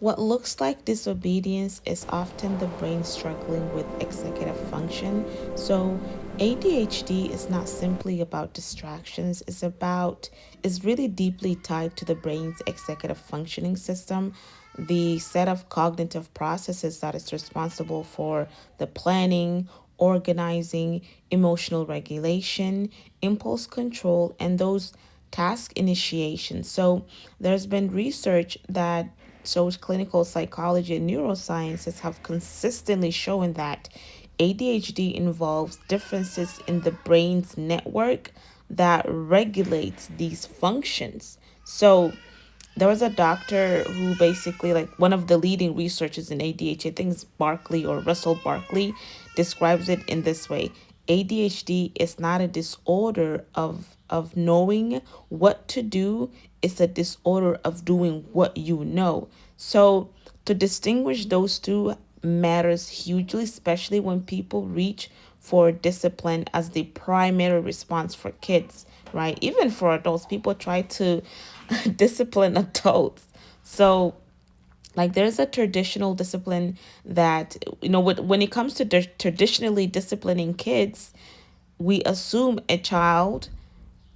What looks like disobedience is often the brain struggling with executive function. So, ADHD is not simply about distractions, is really deeply tied to the brain's executive functioning system, the set of cognitive processes that is responsible for the planning, organizing, emotional regulation, impulse control, and those task initiation. So there's been research that shows clinical psychology and neurosciences have consistently shown that ADHD involves differences in the brain's network that regulates these functions. So there was a doctor who basically, like, one of the leading researchers in ADHD, I think it's Barkley or Russell Barkley, describes it in this way. ADHD is not a disorder of knowing what to do, it's a disorder of doing what you know. So to distinguish those two matters hugely, especially when people reach for discipline as the primary response for kids, right? Even for adults, people try to discipline adults. So, like, there's a traditional discipline that, when it comes to traditionally disciplining kids, we assume a child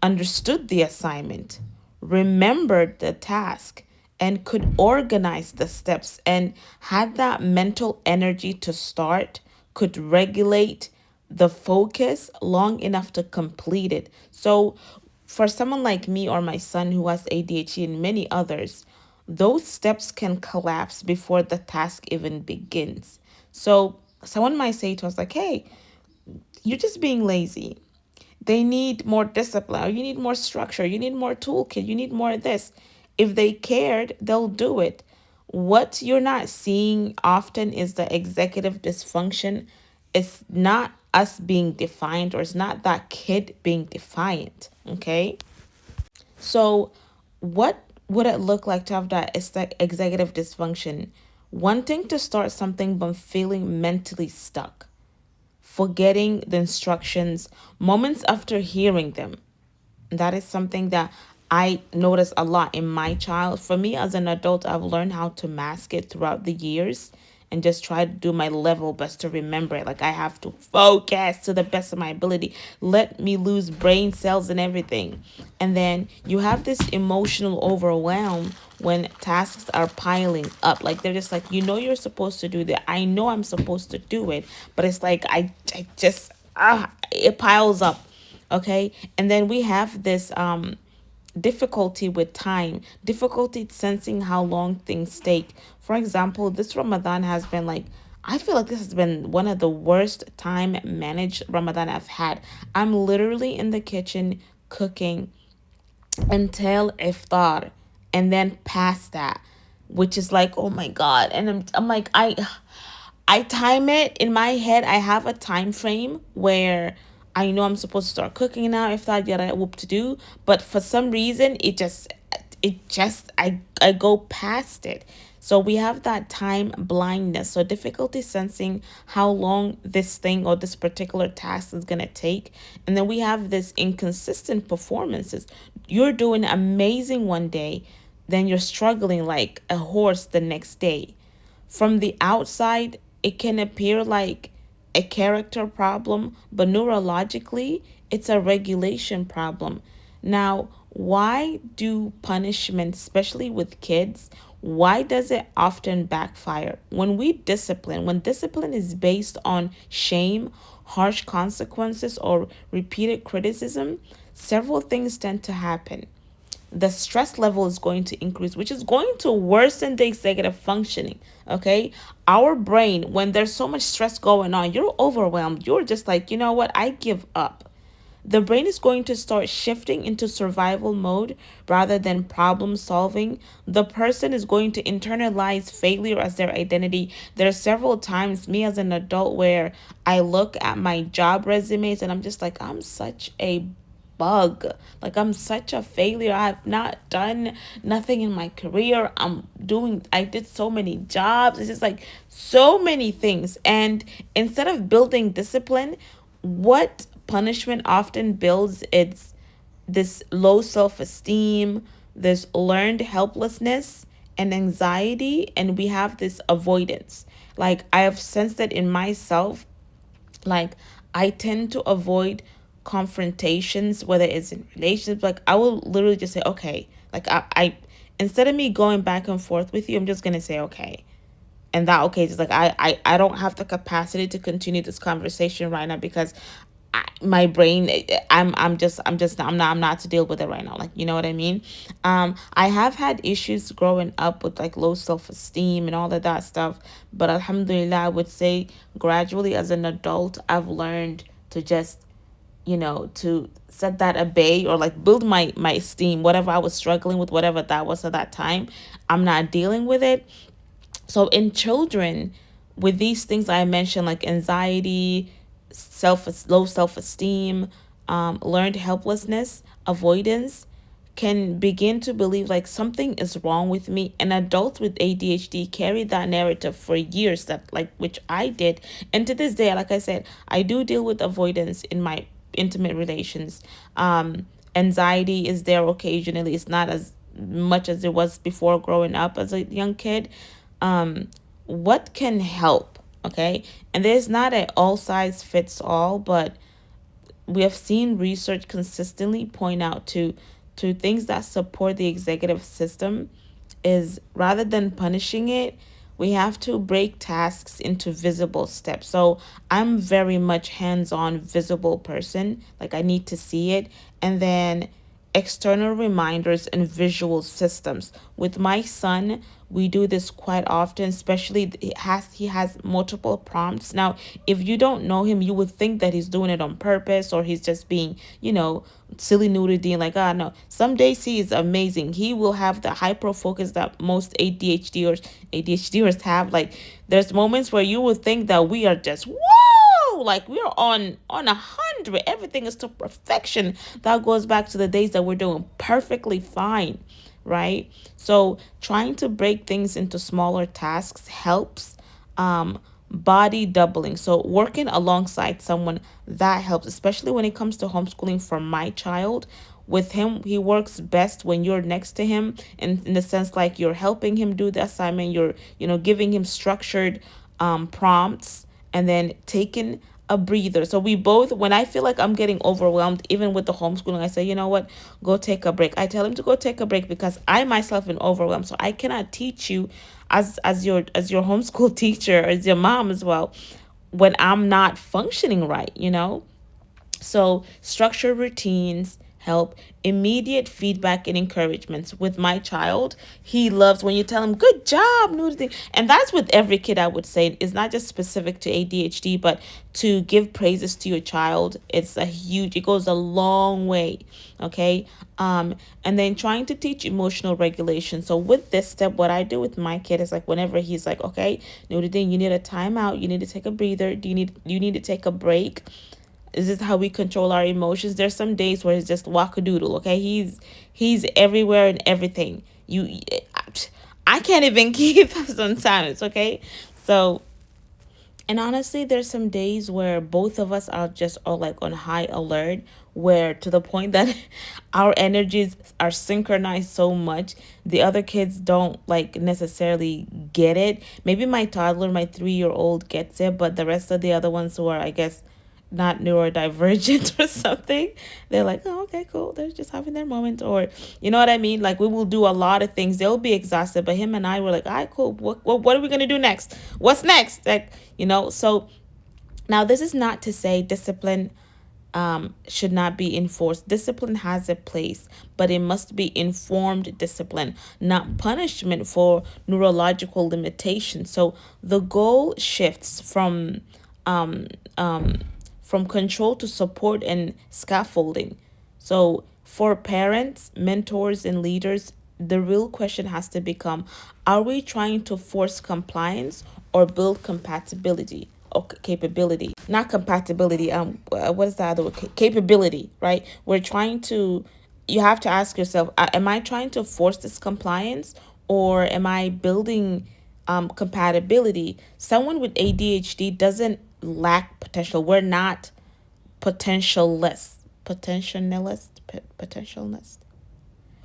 understood the assignment, remembered the task, and could organize the steps and had that mental energy to start, could regulate the focus long enough to complete it. So, for someone like me or my son who has ADHD and many others, those steps can collapse before the task even begins. So, someone might say to us, like, hey, you're just being lazy. They need more discipline, or you need more structure, you need more toolkit, you need more of this. If they cared, they'll do it. What you're not seeing often is the executive dysfunction. It's not us being defiant, or it's not that kid being defiant. Okay. So, what would it look like to have that executive dysfunction? Wanting to start something but feeling mentally stuck, forgetting the instructions moments after hearing them. That is something that I notice a lot in my child. For me as an adult, I've learned how to mask it throughout the years and just try to do my level best to remember it. Like, I have to focus to the best of my ability. Let me lose brain cells and everything. And then you have this emotional overwhelm when tasks are piling up. Like, they're just like, you're supposed to do that. I know I'm supposed to do it, but it's like I just it piles up. Okay. And then we have this difficulty with time, difficulty sensing how long things take. For example, this Ramadan has been like, I feel like this has been one of the worst time managed Ramadan I've had. I'm literally in the kitchen cooking until iftar, and then past that, which is like, oh my god. And I'm like, I time it in my head. I have a time frame where I know I'm supposed to start cooking now, if that yet I whoop to do. But for some reason, I go past it. So we have that time blindness. So difficulty sensing how long this thing or this particular task is gonna take. And then we have this inconsistent performances. You're doing amazing one day, then you're struggling like a horse the next day. From the outside, it can appear like a character problem, but neurologically, it's a regulation problem. Now, why do punishment, especially with kids, why does it often backfire? When discipline is based on shame, harsh consequences, or repeated criticism, several things tend to happen. The stress level is going to increase, which is going to worsen the executive functioning. Okay. Our brain, when there's so much stress going on, you're overwhelmed. You're just like, you know what? I give up. The brain is going to start shifting into survival mode rather than problem solving. The person is going to internalize failure as their identity. There are several times, me as an adult, where I look at my job resumes and I'm just like, I'm such a bug. Like, I'm such a failure. I've not done nothing in my career. I did so many jobs. It's just like so many things. And instead of building discipline, what punishment often builds, it's this low self esteem, this learned helplessness, and anxiety, and we have this avoidance. Like I have sensed that in myself, like I tend to avoid confrontations, whether it's in relationships. Like I will literally just say, okay. Like I instead of me going back and forth with you, I'm just gonna say okay. And that okay, just like I don't have the capacity to continue this conversation right now because my brain, I'm not to deal with it right now, like, you know what I mean. I have had issues growing up with like low self-esteem and all of that stuff, but alhamdulillah, I would say gradually as an adult I've learned to just, to set that at bay, or like build my esteem. Whatever I was struggling with, whatever that was at that time, I'm not dealing with it. So in children, with these things I mentioned, like anxiety, low self esteem, learned helplessness, avoidance, can begin to believe like something is wrong with me. And adults with ADHD carry that narrative for years, that like which I did. And to this day, like I said, I do deal with avoidance in my intimate relations. Anxiety is there occasionally. It's not as much as it was before growing up as a young kid. What can help? Okay. And there's not a all size fits all, but we have seen research consistently point out to things that support the executive system is, rather than punishing it, we have to break tasks into visible steps. So I'm very much hands-on visible person. Like I need to see it. And then external reminders and visual systems. With my son, we do this quite often, especially he has multiple prompts. Now, if you don't know him, you would think that he's doing it on purpose, or he's just being, silly nudity, and like, ah, no. Some days he is amazing. He will have the hyper focus that most ADHDers have. Like there's moments where you would think that we are just whoa, like we're on 100. Everything is to perfection. That goes back to the days that we're doing perfectly fine, right? So trying to break things into smaller tasks helps. Body doubling, so working alongside someone, that helps, especially when it comes to homeschooling for my child. With him, he works best when you're next to him, and in the sense like you're helping him do the assignment, you're giving him structured prompts, and then taking a breather. So we both, when I feel like I'm getting overwhelmed, even with the homeschooling, I say, you know what, go take a break. I tell him to go take a break because I myself am overwhelmed. So I cannot teach you as your homeschool teacher, as your mom as well, when I'm not functioning right. So, structure routines help. Immediate feedback and encouragements. With my child, he loves when you tell him, good job, nudity. And that's with every kid, I would say. It's not just specific to ADHD, but to give praises to your child, it goes a long way. Okay. And then trying to teach emotional regulation. So with this step, what I do with my kid is like whenever he's like, okay, nudity, you need a timeout, you need to take a breather, you need to take a break. Is this how we control our emotions? There's some days where it's just wackadoodle. Okay, he's everywhere and everything. I can't even keep sometimes. Okay, so, and honestly, there's some days where both of us are just all like on high alert, where to the point that our energies are synchronized so much, the other kids don't like necessarily get it. Maybe my toddler, my 3-year old gets it, but the rest of the other ones who are, I guess, not neurodivergent or something, they're like, oh, okay, cool, they're just having their moment, or you know what I mean. Like we will do a lot of things, they'll be exhausted, but him and I were like, all right, cool, what are we gonna do next? What's next? Like, so now this is not to say discipline should not be enforced. Discipline has a place, but it must be informed discipline, not punishment for neurological limitations. So the goal shifts um, from control to support and scaffolding. So for parents, mentors, and leaders, the real question has to become, are we trying to force compliance or build compatibility or capability? Not compatibility, what is the other word? Capability, right? You have to ask yourself, am I trying to force this compliance, or am I building compatibility? Someone with ADHD doesn't lack potential. We're not potentialist. Potentialist.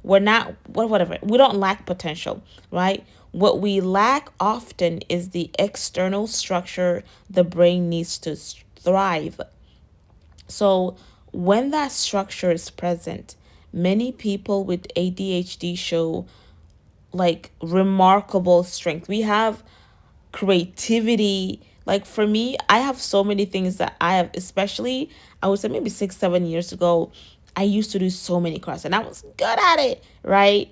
We're not, whatever. We don't lack potential, right? What we lack often is the external structure the brain needs to thrive. So, when that structure is present, many people with ADHD show like remarkable strength. We have creativity. Like for me, I have so many things that I have, especially I would say maybe 6, 7 years ago, I used to do so many crafts and I was good at it, right?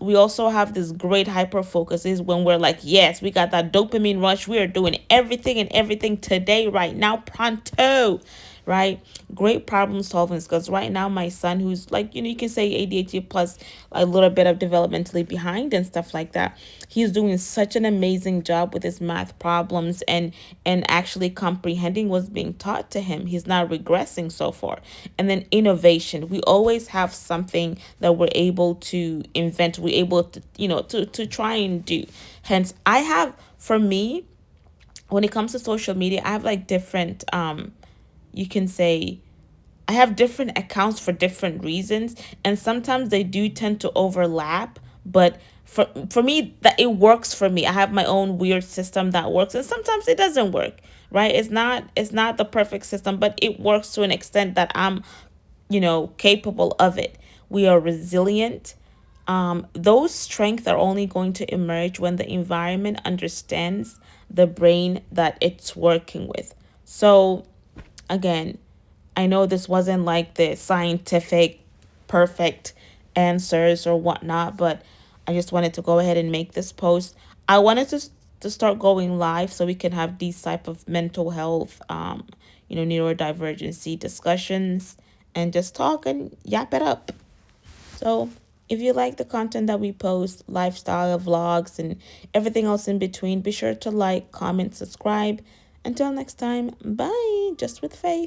We also have this great hyper focuses when we're like, yes, we got that dopamine rush. We are doing everything and everything today, right now, pronto, right? Great problem solving skills. Right now, my son, who's like, you can say ADHD plus a little bit of developmentally behind and stuff like that, he's doing such an amazing job with his math problems and actually comprehending what's being taught to him. He's not regressing so far. And then innovation. We always have something that we're able to invent. We're able to, to try and do. Hence, I have, for me, when it comes to social media, I have like different you can say I have different accounts for different reasons, and sometimes they do tend to overlap, but for me that it works for me. I have my own weird system that works, and sometimes it doesn't work, right? It's not the perfect system, but it works to an extent that I'm, capable of it. We are resilient. Those strengths are only going to emerge when the environment understands the brain that it's working with. So, again, I know this wasn't like the scientific, perfect answers or whatnot, but I just wanted to go ahead and make this post. I wanted to start going live so we can have these type of mental health, neurodivergency discussions and just talk and yap it up. So if you like the content that we post, lifestyle vlogs, and everything else in between, be sure to like, comment, subscribe. Until next time, bye. Just with faith.